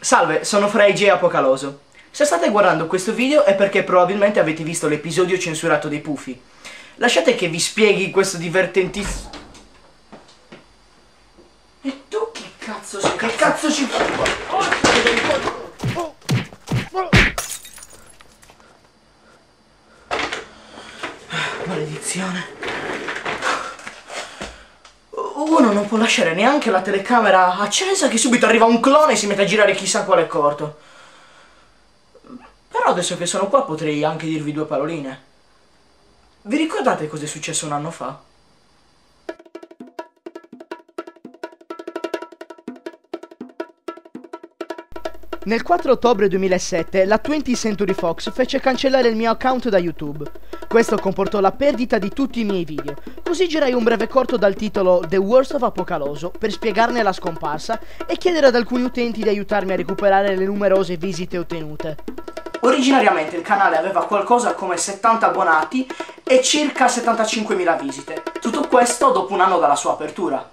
Salve, sono Fra IJ Apocaloso. Se state guardando questo video è perché probabilmente avete visto l'episodio censurato dei Pufi. Lasciate che vi spieghi questo divertentissimo... E tu che cazzo sei? Che cazzo ci fai? Maledizione. Uno non può lasciare neanche la telecamera accesa che subito arriva un clone e si mette a girare chissà quale corto. Però adesso che sono qua potrei anche dirvi due paroline. Vi ricordate cosa è successo un anno fa? Nel 4 ottobre 2007 la 20th Century Fox fece cancellare il mio account da YouTube. Questo comportò la perdita di tutti i miei video, così girai un breve corto dal titolo The Worst of Apocaloso per spiegarne la scomparsa e chiedere ad alcuni utenti di aiutarmi a recuperare le numerose visite ottenute. Originariamente il canale aveva qualcosa come 70 abbonati e circa 75.000 visite, tutto questo dopo un anno dalla sua apertura.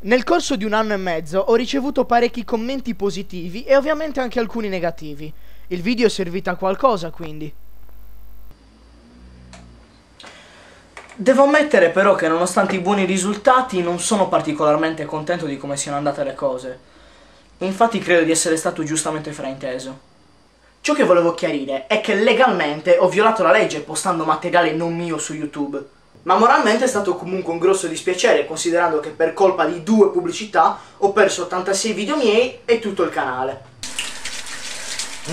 Nel corso di un anno e mezzo ho ricevuto parecchi commenti positivi e ovviamente anche alcuni negativi. Il video è servito a qualcosa, quindi. Devo ammettere però che nonostante i buoni risultati non sono particolarmente contento di come siano andate le cose. Infatti credo di essere stato giustamente frainteso. Ciò che volevo chiarire è che legalmente ho violato la legge postando materiale non mio su YouTube. Ma moralmente è stato comunque un grosso dispiacere, considerando che per colpa di 2 pubblicità ho perso 86 video miei e tutto il canale.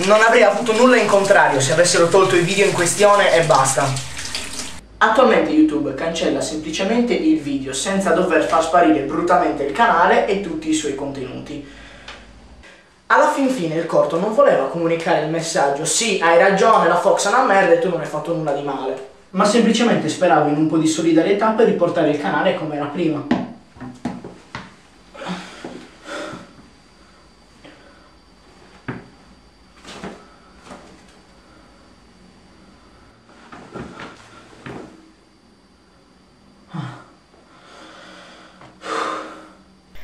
Non avrei avuto nulla in contrario se avessero tolto i video in questione e basta. Attualmente YouTube cancella semplicemente il video senza dover far sparire brutalmente il canale e tutti i suoi contenuti. Alla fin fine il corto non voleva comunicare il messaggio "sì, hai ragione, la Fox è una merda e tu non hai fatto nulla di male", ma semplicemente speravo in un po' di solidarietà per riportare il canale come era prima.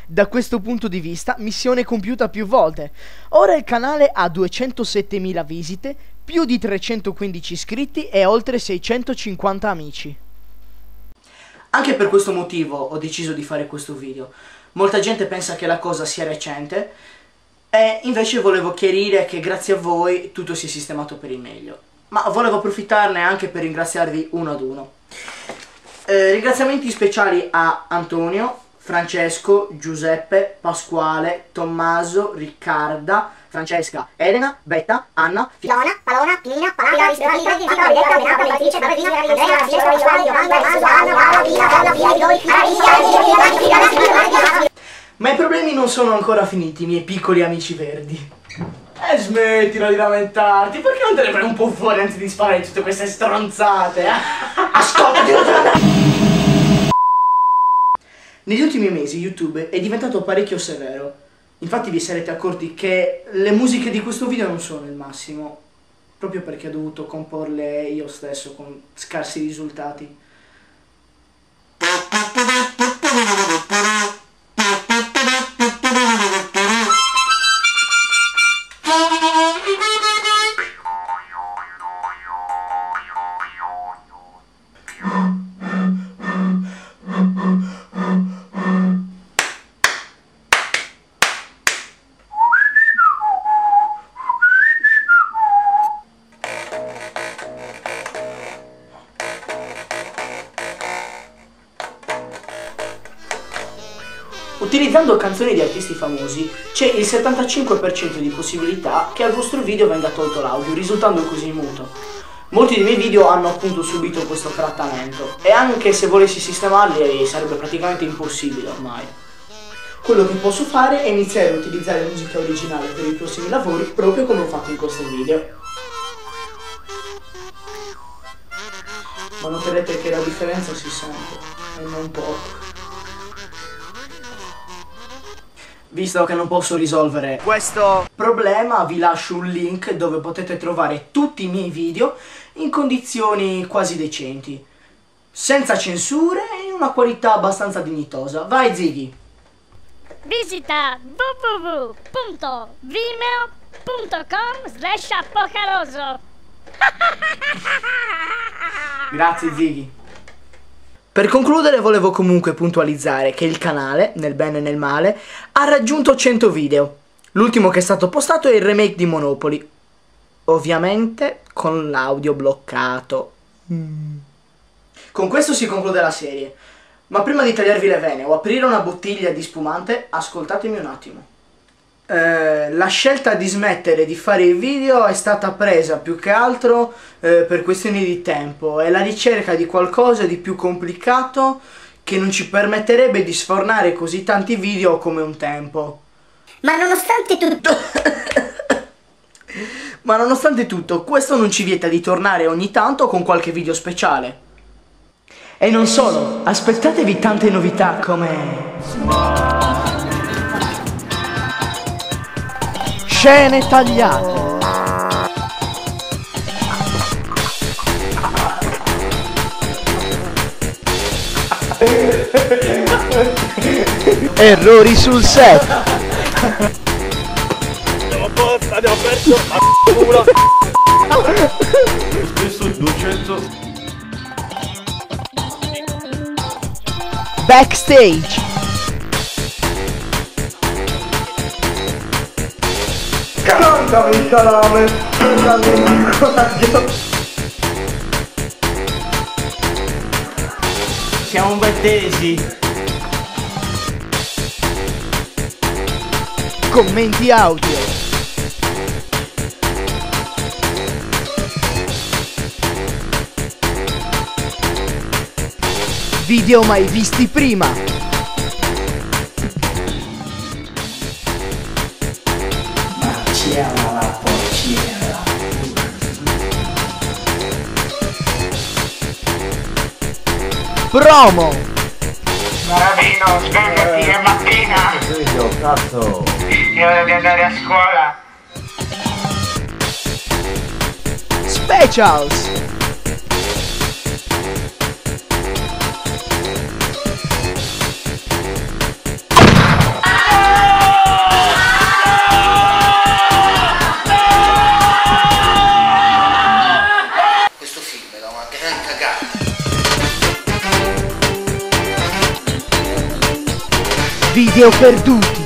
Da questo punto di vista, missione compiuta più volte. Ora il canale ha 207.000 visite, più di 315 iscritti e oltre 650 amici. Anche per questo motivo ho deciso di fare questo video. Molta gente pensa che la cosa sia recente e invece volevo chiarire che grazie a voi tutto si è sistemato per il meglio. Ma volevo approfittarne anche per ringraziarvi uno ad uno. Ringraziamenti speciali a Antonio, Francesco, Giuseppe, Pasquale, Tommaso, Riccarda, Francesca, Elena, Betta, Anna, Fiona, Palona, Pina, Palana, ma i problemi non sono ancora finiti, miei piccoli amici verdi. Smettila di lamentarti, perché non te ne fai un po' fuori anzi di sparare tutte queste stronzate? Ascoltati, non te ne andare! Negli ultimi mesi YouTube è diventato parecchio severo. Infatti vi sarete accorti che le musiche di questo video non sono il massimo, proprio perché ho dovuto comporle io stesso con scarsi risultati. Utilizzando canzoni di artisti famosi c'è il 75% di possibilità che al vostro video venga tolto l'audio, risultando così muto. Molti dei miei video hanno appunto subito questo trattamento e anche se volessi sistemarli sarebbe praticamente impossibile ormai. Quello che posso fare è iniziare a utilizzare musica originale per i prossimi lavori proprio come ho fatto in questo video. Ma noterete che la differenza si sente e non poco. Visto che non posso risolvere questo problema, vi lascio un link dove potete trovare tutti i miei video in condizioni quasi decenti, senza censure e in una qualità abbastanza dignitosa. Vai Ziggy! visita www.vimeo.com/Apocaloso. Grazie Ziggy. Per concludere volevo comunque puntualizzare che il canale, nel bene e nel male, ha raggiunto 100 video. L'ultimo che è stato postato è il remake di Monopoly. Ovviamente con l'audio bloccato. Con questo si conclude la serie. Ma prima di tagliarvi le vene o aprire una bottiglia di spumante, ascoltatemi un attimo. La scelta di smettere di fare i video è stata presa più che altro per questioni di tempo e la ricerca di qualcosa di più complicato che non ci permetterebbe di sfornare così tanti video come un tempo. Ma nonostante tutto... Ma nonostante tutto, questo non ci vieta di tornare ogni tanto con qualche video speciale. E non solo, aspettatevi tante novità come... scene tagliate. Errori sul set. Abbiamo perso la culo. Spesso 200. Backstage. Cantami il salame, cantami il coraggio. Siamo ben tesi. Commenti audio. Video mai visti prima. Marciana la porciera. Promo. Maravino, svegliati, è mattina! Sveglio, cazzo! È ora di andare a scuola! Specials. Questo film è da una gran cagata. Video perduti.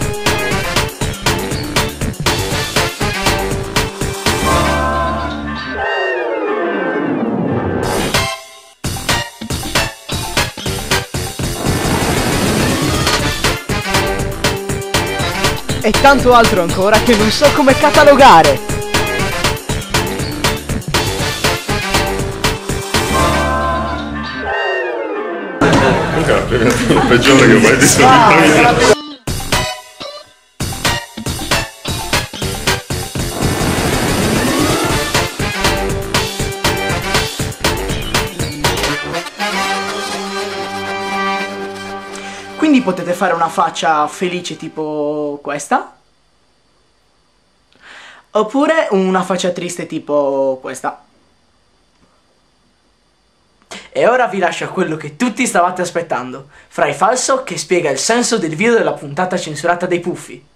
E tanto altro ancora che non so come catalogare. Cazzo, è il peggiore che ho mai visto in vita mia. Quindi potete fare una faccia felice tipo questa. Oppure una faccia triste tipo questa. E ora vi lascio a quello che tutti stavate aspettando. Frai Falso che spiega il senso del video della puntata censurata dei Puffi.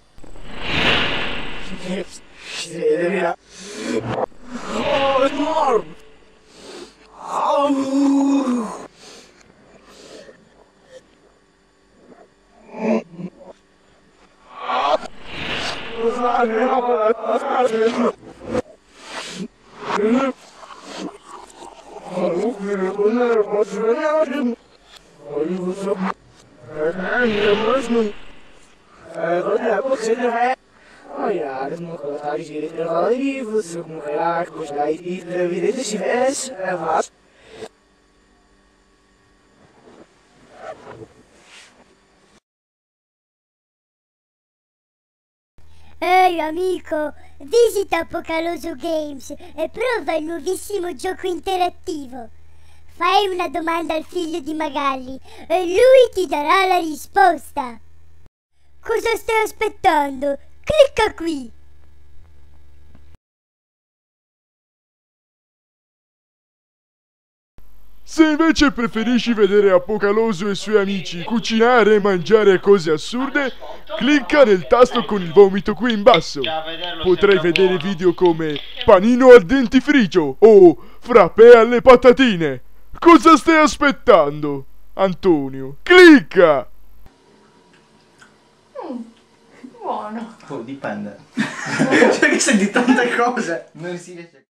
Ehi amico, visita Apocaloso Games e prova il nuovissimo gioco interattivo. Fai una domanda al figlio di Magalli e lui ti darà la risposta. Cosa stai aspettando? Clicca qui. Se invece preferisci vedere Apocaloso e i suoi amici cucinare e mangiare cose assurde, clicca nel tasto con il vomito qui in basso. Potrai vedere video come panino al dentifricio o frappè alle patatine. Cosa stai aspettando, Antonio? Clicca! Buono. Oh, dipende. Cioè che senti tante cose. Non si riesce.